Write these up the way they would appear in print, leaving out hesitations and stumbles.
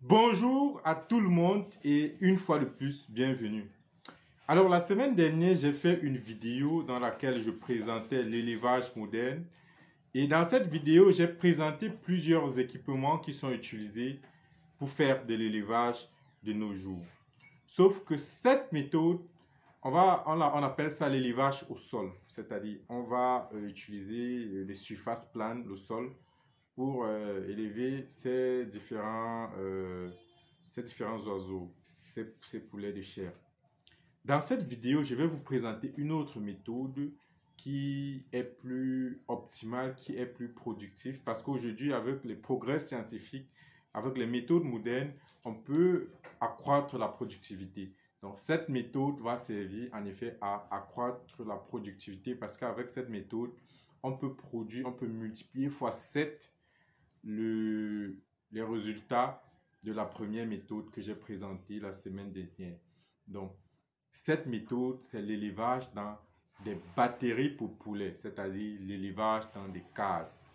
Bonjour à tout le monde et une fois de plus, bienvenue. Alors la semaine dernière, j'ai fait une vidéo dans laquelle je présentais l'élevage moderne. Et dans cette vidéo, j'ai présenté plusieurs équipements qui sont utilisés pour faire de l'élevage de nos jours. Sauf que cette méthode, on appelle ça l'élevage au sol. C'est-à-dire, on va utiliser des surfaces planes, le sol, pour élever ces différents oiseaux, ces poulets de chair. Dans cette vidéo, je vais vous présenter une autre méthode qui est plus optimale, qui est plus productive, parce qu'aujourd'hui, avec les progrès scientifiques, avec les méthodes modernes, on peut accroître la productivité. Donc, cette méthode va servir en effet à accroître la productivité, parce qu'avec cette méthode, on peut multiplier x 7 les résultats de la première méthode que j'ai présentée la semaine dernière. Donc, cette méthode, c'est l'élevage dans des batteries pour poulets, c'est-à-dire l'élevage dans des cases.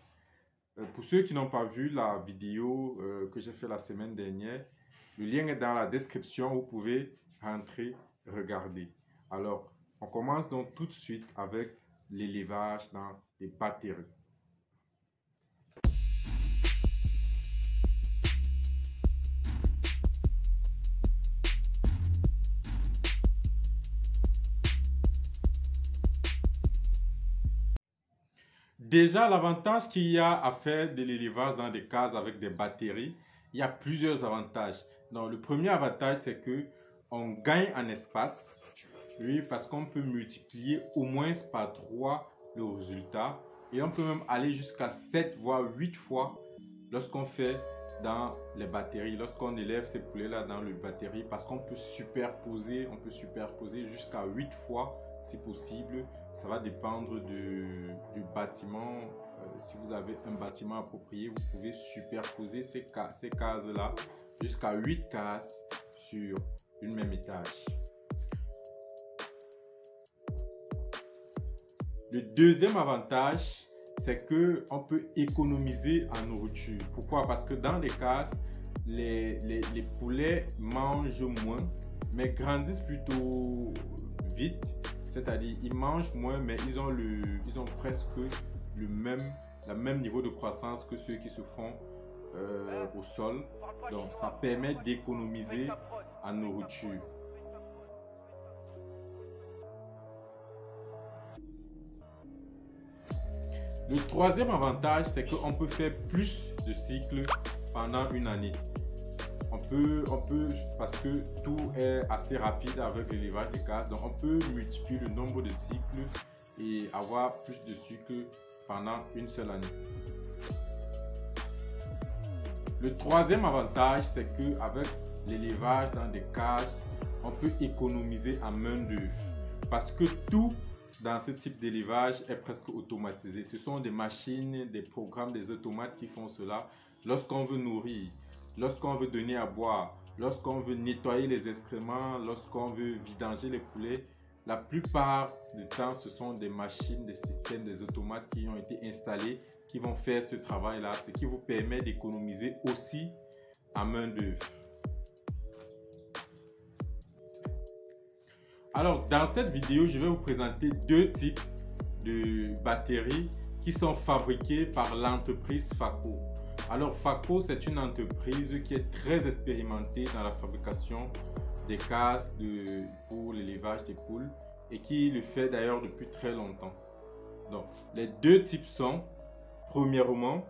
Pour ceux qui n'ont pas vu la vidéo que j'ai fait la semaine dernière, le lien est dans la description, vous pouvez rentrer, regarder. Alors, on commence donc tout de suite avec l'élevage dans des batteries. Déjà, l'avantage qu'il y a à faire de l'élevage dans des cases avec des batteries, il y a plusieurs avantages. Donc, le premier avantage, c'est que on gagne en espace, oui, parce qu'on peut multiplier au moins par 3 le résultat et on peut même aller jusqu'à 7 voire 8 fois lorsqu'on fait dans les batteries, lorsqu'on élève ces poulets-là dans les batteries, parce qu'on peut superposer jusqu'à 8 fois si possible. Ça va dépendre du bâtiment. Si vous avez un bâtiment approprié, vous pouvez superposer ces cases-là jusqu'à 8 cases sur une même étage. Le deuxième avantage, c'est qu'on peut économiser en nourriture. Pourquoi? Parce que dans les cases, les poulets mangent moins, mais grandissent plutôt vite. C'est-à-dire, ils mangent moins, mais ils ont presque le même niveau de croissance que ceux qui se font au sol. Donc, ça permet d'économiser en nourriture. Le troisième avantage, c'est qu'on peut faire plus de cycles pendant une année. On peut, parce que tout est assez rapide avec l'élevage des cases, donc on peut multiplier le nombre de cycles et avoir plus de cycles pendant une seule année. Le troisième avantage, c'est qu'avec l'élevage dans des cages, on peut économiser en main-d'œuvre, parce que tout dans ce type d'élevage est presque automatisé. Ce sont des machines, des programmes, des automates qui font cela. Lorsqu'on veut nourrir, lorsqu'on veut donner à boire, lorsqu'on veut nettoyer les excréments, lorsqu'on veut vidanger les poulets, la plupart du temps, ce sont des machines, des systèmes, des automates qui ont été installés, qui vont faire ce travail-là, ce qui vous permet d'économiser aussi en main-d'œuvre. Alors, dans cette vidéo, je vais vous présenter deux types de batteries qui sont fabriquées par l'entreprise Faco. Alors, Faco, c'est une entreprise qui est très expérimentée dans la fabrication des cases pour l'élevage des poules et qui le fait d'ailleurs depuis très longtemps. Donc, les deux types sont, premièrement,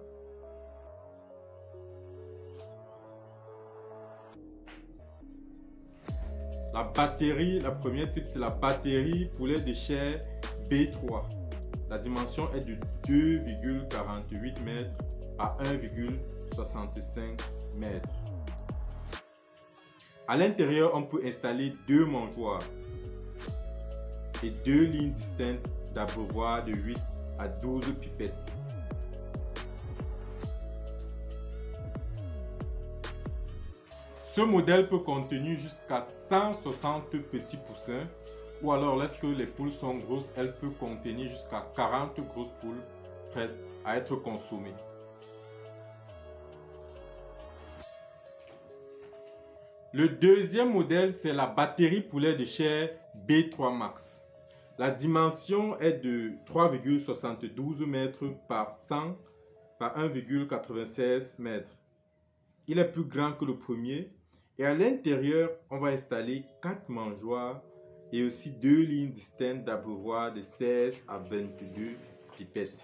la batterie, la première type, c'est la batterie poulet de chair B3. La dimension est de 2,48 mètres à 1,65 mètres. À l'intérieur, on peut installer deux mangeoires et deux lignes distinctes d'abreuvoir de 8 à 12 pipettes. Ce modèle peut contenir jusqu'à 160 petits poussins, ou alors lorsque les poules sont grosses, elle peut contenir jusqu'à 40 grosses poules prêtes à être consommées. Le deuxième modèle, c'est la batterie poulet de chair B3 Max. La dimension est de 3,72 mètres par 100 par 1,96 mètres. Il est plus grand que le premier et à l'intérieur, on va installer 4 mangeoires et aussi 2 lignes distinctes d'abreuvoir de 16 à 22 pipettes.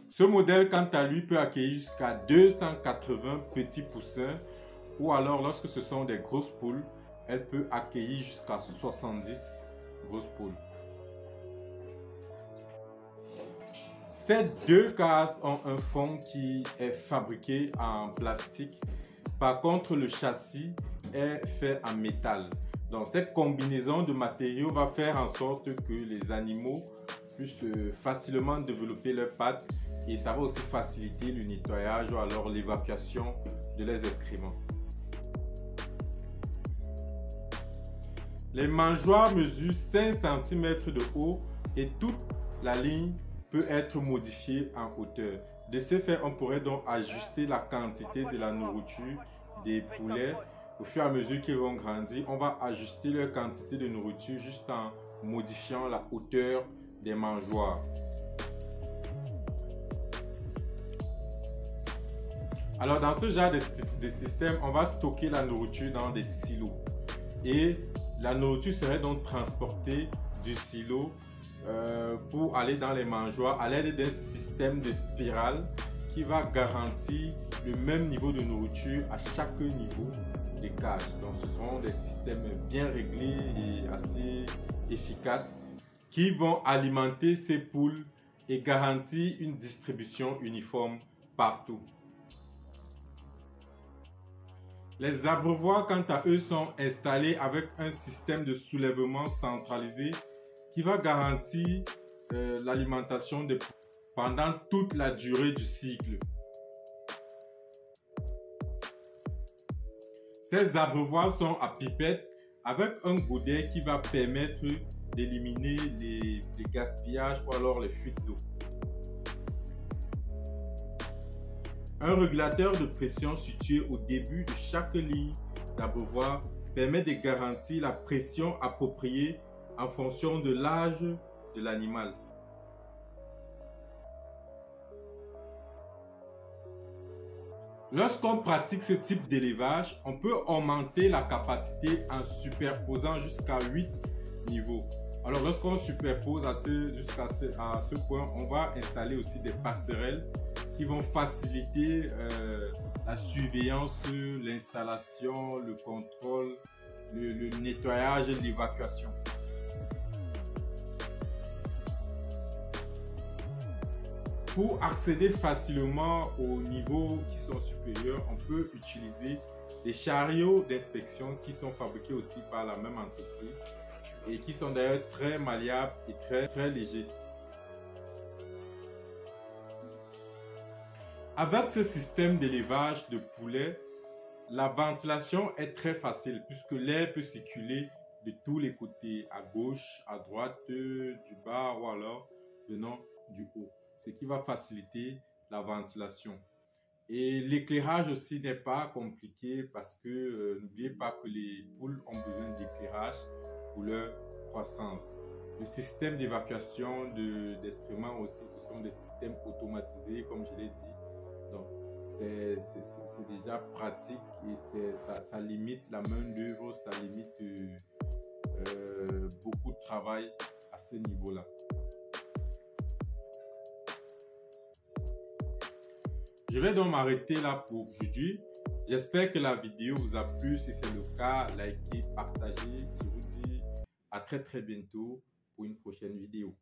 Ce modèle, quant à lui, peut accueillir jusqu'à 280 petits poussins ou alors, lorsque ce sont des grosses poules, elle peut accueillir jusqu'à 70 grosses poules. Ces deux cases ont un fond qui est fabriqué en plastique. Par contre, le châssis est fait en métal. Donc, cette combinaison de matériaux va faire en sorte que les animaux puissent facilement développer leurs pattes et ça va aussi faciliter le nettoyage ou alors l'évacuation de leurs excréments. Les mangeoires mesurent 5 cm de haut et toute la ligne peut être modifiée en hauteur. De ce fait, on pourrait donc ajuster la quantité de la nourriture des poulets au fur et à mesure qu'ils vont grandir. On va ajuster leur quantité de nourriture juste en modifiant la hauteur des mangeoires. Alors dans ce genre de système, on va stocker la nourriture dans des silos et la nourriture serait donc transportée du silo pour aller dans les mangeoires à l'aide d'un système de spirale qui va garantir le même niveau de nourriture à chaque niveau des cages. Donc ce seront des systèmes bien réglés et assez efficaces qui vont alimenter ces poules et garantir une distribution uniforme partout. Les abreuvoirs, quant à eux, sont installés avec un système de soulèvement centralisé qui va garantir l'alimentation des poules pendant toute la durée du cycle. Ces abreuvoirs sont à pipette avec un godet qui va permettre d'éliminer les gaspillages ou alors les fuites d'eau. Un régulateur de pression situé au début de chaque ligne d'abreuvoir permet de garantir la pression appropriée en fonction de l'âge de l'animal. Lorsqu'on pratique ce type d'élevage, on peut augmenter la capacité en superposant jusqu'à 8 niveaux. Alors lorsqu'on superpose jusqu'à ce point, on va installer aussi des passerelles qui vont faciliter la surveillance, l'installation, le contrôle, le nettoyage et l'évacuation. Pour accéder facilement aux niveaux qui sont supérieurs, on peut utiliser des chariots d'inspection qui sont fabriqués aussi par la même entreprise et qui sont d'ailleurs très malléables et très légers. Avec ce système d'élevage de poulets, la ventilation est très facile puisque l'air peut circuler de tous les côtés, à gauche, à droite, du bas ou alors venant du haut, ce qui va faciliter la ventilation. Et l'éclairage aussi n'est pas compliqué parce que n'oubliez pas que les poules ont besoin d'éclairage pour leur croissance. Le système d'évacuation d'excréments aussi, ce sont des systèmes automatisés comme je l'ai dit. Donc, c'est déjà pratique et ça limite la main-d'œuvre, ça limite beaucoup de travail à ce niveau-là. Je vais donc m'arrêter là pour aujourd'hui. J'espère que la vidéo vous a plu. Si c'est le cas, likez, partagez. Je vous dis à très bientôt pour une prochaine vidéo.